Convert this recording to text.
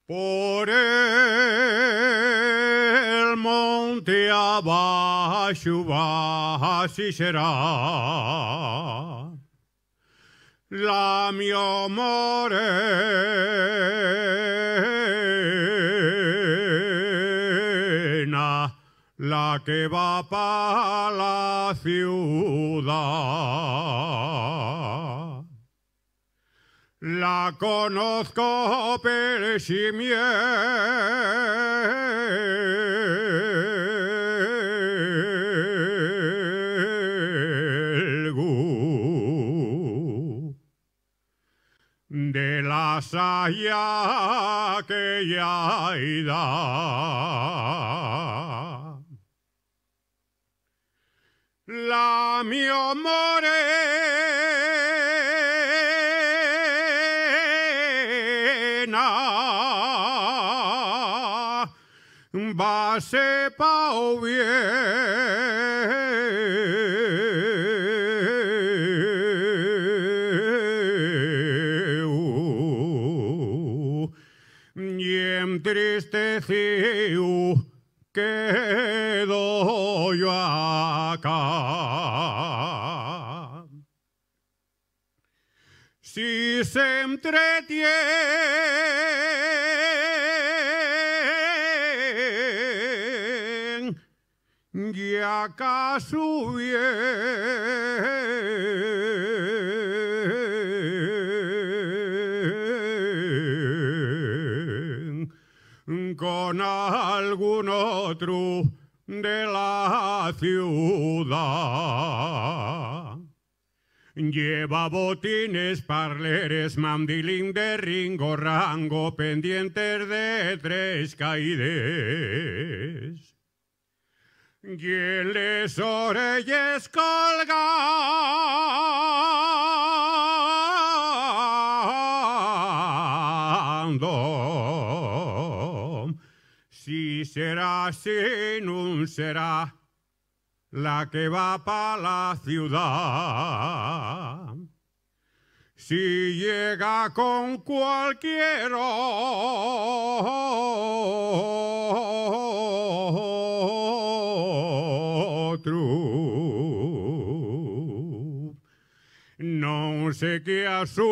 Por el monte abaixo, así será. La mia morena, la que va para la ciudad. La conozco per si de la saya que ya da. La mia morena va se pau vieu y entristeciu quedo yo acá. Si se entretiene y acaso bien con algún otro de la ciudad. Lleva botines, parleres, mandilín de ringo, rango, pendientes de 3 caides. Y en les orelles colgando. Si será, si no será la que va para la ciudad. Si llega con cualquier otro, no sé qué sucederá.